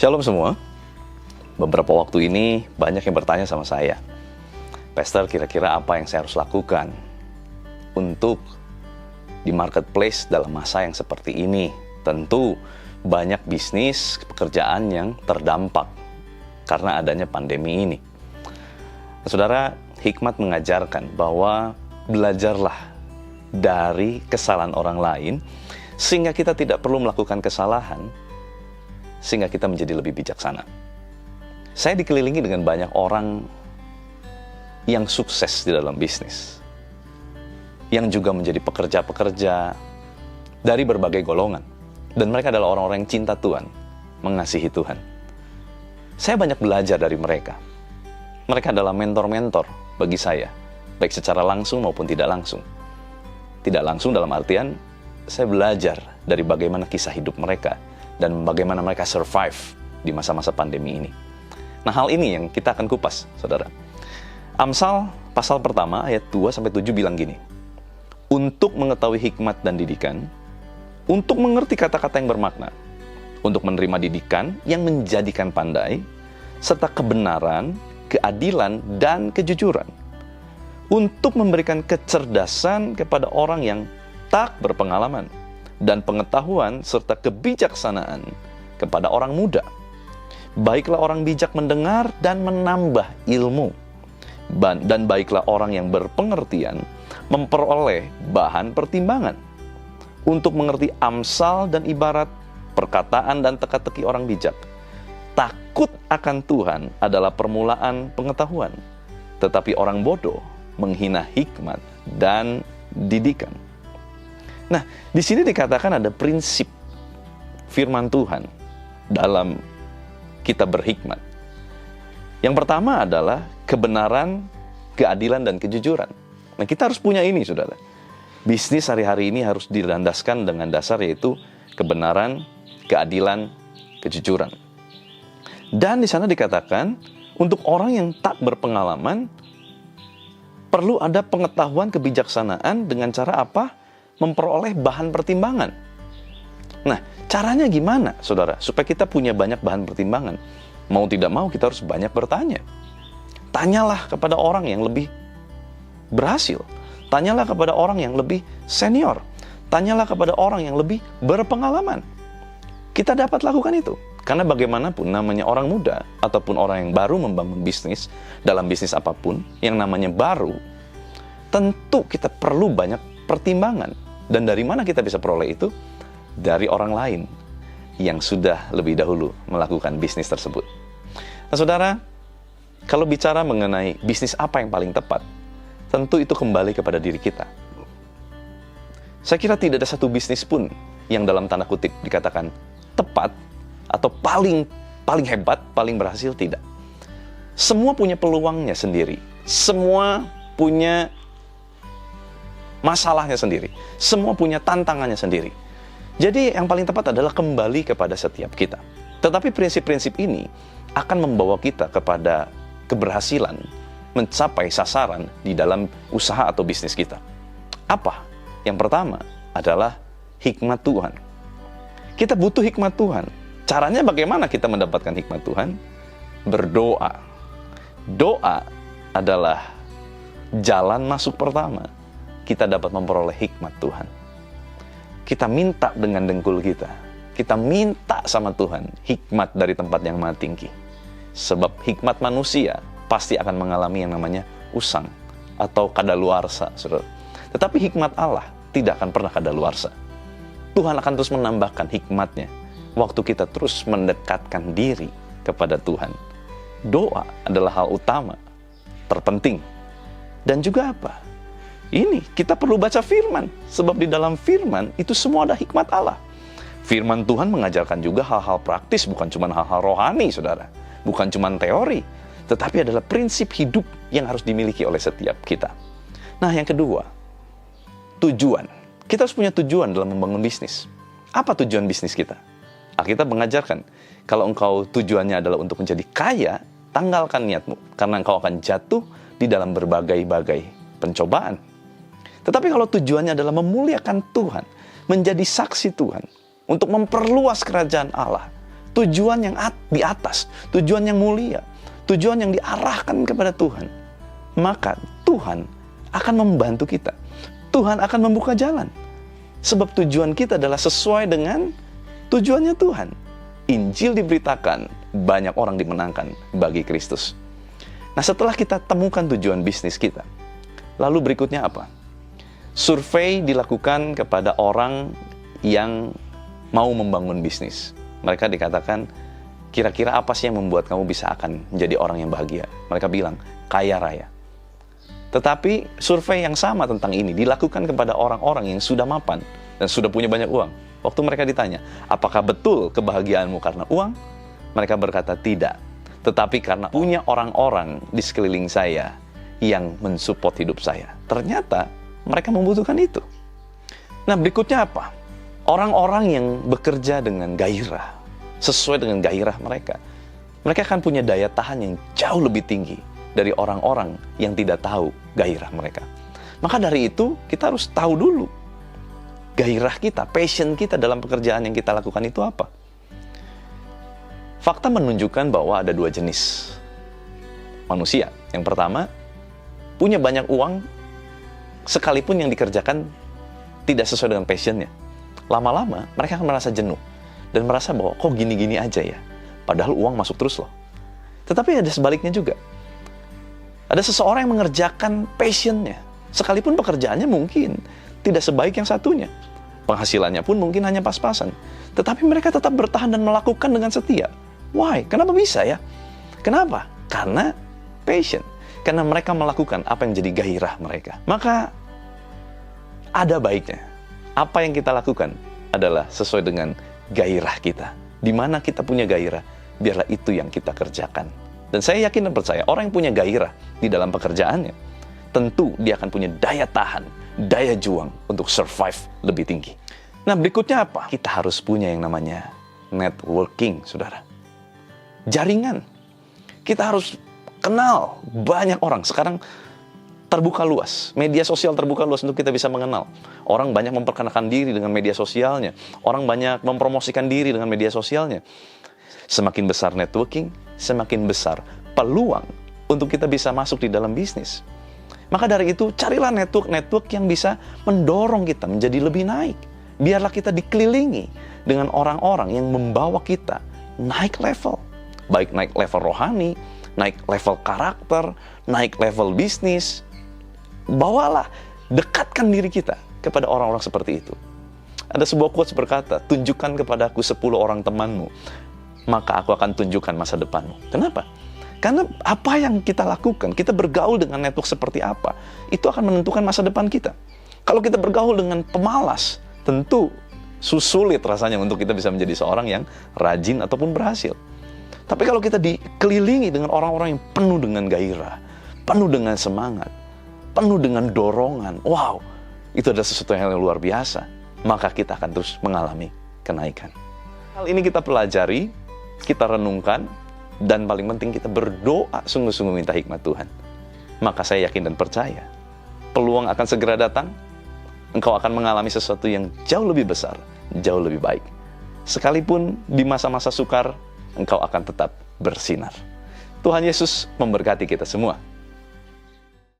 Shalom semua. Beberapa waktu ini banyak yang bertanya sama saya, Pastor, kira-kira apa yang saya harus lakukan untuk di marketplace dalam masa yang seperti ini? Tentu banyak bisnis pekerjaan yang terdampak karena adanya pandemi ini. Saudara, hikmat mengajarkan bahwa belajarlah dari kesalahan orang lain sehingga kita tidak perlu melakukan kesalahan, sehingga kita menjadi lebih bijaksana. Saya dikelilingi dengan banyak orang yang sukses di dalam bisnis, yang juga menjadi pekerja-pekerja dari berbagai golongan, dan mereka adalah orang-orang yang cinta Tuhan, mengasihi Tuhan. Saya banyak belajar dari mereka. Mereka adalah mentor-mentor bagi saya, baik secara langsung maupun tidak langsung. Tidak langsung dalam artian, saya belajar dari bagaimana kisah hidup mereka, dan bagaimana mereka survive di masa-masa pandemi ini. Nah, hal ini yang kita akan kupas, saudara. Amsal pasal pertama ayat 2-7 bilang gini, untuk mengetahui hikmat dan didikan, untuk mengerti kata-kata yang bermakna, untuk menerima didikan yang menjadikan pandai, serta kebenaran, keadilan, dan kejujuran, untuk memberikan kecerdasan kepada orang yang tak berpengalaman, dan pengetahuan serta kebijaksanaan kepada orang muda. Baiklah orang bijak mendengar dan menambah ilmu, dan baiklah orang yang berpengertian memperoleh bahan pertimbangan untuk mengerti amsal dan ibarat, perkataan dan teka-teki orang bijak. Takut akan Tuhan adalah permulaan pengetahuan, tetapi orang bodoh menghina hikmat dan didikan. Nah, di sini dikatakan ada prinsip firman Tuhan dalam kita berhikmat. Yang pertama adalah kebenaran, keadilan, dan kejujuran. Nah, kita harus punya ini, saudara. Bisnis hari-hari ini harus dilandaskan dengan dasar yaitu kebenaran, keadilan, kejujuran. Dan di sana dikatakan, untuk orang yang tak berpengalaman, perlu ada pengetahuan kebijaksanaan dengan cara apa? Memperoleh bahan pertimbangan. Nah, caranya gimana, saudara? Supaya kita punya banyak bahan pertimbangan. Mau tidak mau, kita harus banyak bertanya. Tanyalah kepada orang yang lebih berhasil. Tanyalah kepada orang yang lebih senior. Tanyalah kepada orang yang lebih berpengalaman. Kita dapat lakukan itu. Karena bagaimanapun namanya orang muda, ataupun orang yang baru membangun bisnis, dalam bisnis apapun, yang namanya baru, tentu kita perlu banyak pertimbangan. Dan dari mana kita bisa peroleh itu? Dari orang lain yang sudah lebih dahulu melakukan bisnis tersebut. Nah, saudara, kalau bicara mengenai bisnis apa yang paling tepat, tentu itu kembali kepada diri kita. Saya kira tidak ada satu bisnis pun yang dalam tanda kutip dikatakan tepat atau paling hebat, paling berhasil, tidak. Semua punya peluangnya sendiri. Semua punya masalahnya sendiri. Semua punya tantangannya sendiri. Jadi yang paling tepat adalah kembali kepada setiap kita. Tetapi prinsip-prinsip ini akan membawa kita kepada keberhasilan mencapai sasaran di dalam usaha atau bisnis kita. Apa? Yang pertama adalah hikmat Tuhan. Kita butuh hikmat Tuhan. Caranya bagaimana kita mendapatkan hikmat Tuhan? Berdoa. Doa adalah jalan masuk pertama. Kita dapat memperoleh hikmat Tuhan. Kita minta dengan dengkul kita. Kita minta sama Tuhan hikmat dari tempat yang maha tinggi. Sebab hikmat manusia pasti akan mengalami yang namanya usang atau kadaluarsa, saudara. Tetapi hikmat Allah tidak akan pernah kadaluarsa. Tuhan akan terus menambahkan hikmatnya waktu kita terus mendekatkan diri kepada Tuhan. Doa adalah hal utama, terpenting. Dan juga apa? Ini, kita perlu baca firman. Sebab di dalam firman, itu semua ada hikmat Allah. Firman Tuhan mengajarkan juga hal-hal praktis, bukan cuma hal-hal rohani, saudara. Bukan cuma teori, tetapi adalah prinsip hidup yang harus dimiliki oleh setiap kita. Nah, yang kedua, tujuan. Kita harus punya tujuan dalam membangun bisnis. Apa tujuan bisnis kita? Alkitab mengajarkan, kalau engkau tujuannya adalah untuk menjadi kaya, tanggalkan niatmu, karena engkau akan jatuh di dalam berbagai-bagai pencobaan. Tetapi kalau tujuannya adalah memuliakan Tuhan, menjadi saksi Tuhan, untuk memperluas kerajaan Allah, tujuan yang di atas, tujuan yang mulia, tujuan yang diarahkan kepada Tuhan, maka Tuhan akan membantu kita. Tuhan akan membuka jalan. Sebab tujuan kita adalah sesuai dengan tujuannya Tuhan. Injil diberitakan, banyak orang dimenangkan bagi Kristus. Nah, setelah kita temukan tujuan bisnis kita, lalu berikutnya apa? Survei dilakukan kepada orang yang mau membangun bisnis. Mereka dikatakan, kira-kira apa sih yang membuat kamu bisa akan menjadi orang yang bahagia? Mereka bilang, kaya raya. Tetapi survei yang sama tentang ini dilakukan kepada orang-orang yang sudah mapan dan sudah punya banyak uang. Waktu mereka ditanya, apakah betul kebahagiaanmu karena uang? Mereka berkata tidak. Tetapi karena punya orang-orang di sekeliling saya yang mensupport hidup saya. Ternyata mereka membutuhkan itu. Nah, berikutnya apa? Orang-orang yang bekerja dengan gairah, sesuai dengan gairah mereka. Mereka akan punya daya tahan yang jauh lebih tinggi dari orang-orang yang tidak tahu gairah mereka. Maka dari itu, kita harus tahu dulu gairah kita, passion kita dalam pekerjaan yang kita lakukan itu apa. Fakta menunjukkan bahwa ada dua jenis manusia. Yang pertama, punya banyak uang, sekalipun yang dikerjakan tidak sesuai dengan passionnya. Lama-lama, mereka akan merasa jenuh dan merasa bahwa kok gini-gini aja ya. Padahal uang masuk terus loh. Tetapi ada sebaliknya juga. Ada seseorang yang mengerjakan passionnya, sekalipun pekerjaannya mungkin tidak sebaik yang satunya. Penghasilannya pun mungkin hanya pas-pasan. Tetapi mereka tetap bertahan dan melakukan dengan setia. Why? Kenapa bisa ya? Kenapa? Karena passion. Karena mereka melakukan apa yang jadi gairah mereka. Maka ada baiknya. Apa yang kita lakukan adalah sesuai dengan gairah kita. Di mana kita punya gairah, biarlah itu yang kita kerjakan. Dan saya yakin dan percaya, orang yang punya gairah di dalam pekerjaannya, tentu dia akan punya daya tahan, daya juang untuk survive lebih tinggi. Nah, berikutnya apa? Kita harus punya yang namanya networking, saudara. Jaringan. Kita harus kenal banyak orang. Sekarang terbuka luas. Media sosial terbuka luas untuk kita bisa mengenal. Orang banyak memperkenalkan diri dengan media sosialnya. Orang banyak mempromosikan diri dengan media sosialnya. Semakin besar networking, semakin besar peluang untuk kita bisa masuk di dalam bisnis. Maka dari itu, carilah network-network yang bisa mendorong kita menjadi lebih naik. Biarlah kita dikelilingi dengan orang-orang yang membawa kita naik level. Baik naik level rohani, naik level karakter, naik level bisnis. Bawalah, dekatkan diri kita kepada orang-orang seperti itu. Ada sebuah quotes berkata, tunjukkan kepadaku 10 orang temanmu, maka aku akan tunjukkan masa depanmu. Kenapa? Karena apa yang kita lakukan, kita bergaul dengan network seperti apa, itu akan menentukan masa depan kita. Kalau kita bergaul dengan pemalas, tentu sulit rasanya untuk kita bisa menjadi seorang yang rajin ataupun berhasil. Tapi kalau kita dikelilingi dengan orang-orang yang penuh dengan gairah, penuh dengan semangat, penuh dengan dorongan, wow, itu adalah sesuatu yang luar biasa, maka kita akan terus mengalami kenaikan. Hal ini kita pelajari, kita renungkan, dan paling penting kita berdoa sungguh-sungguh minta hikmat Tuhan. Maka saya yakin dan percaya, peluang akan segera datang, engkau akan mengalami sesuatu yang jauh lebih besar, jauh lebih baik. Sekalipun di masa-masa sukar, engkau akan tetap bersinar. Tuhan Yesus memberkati kita semua.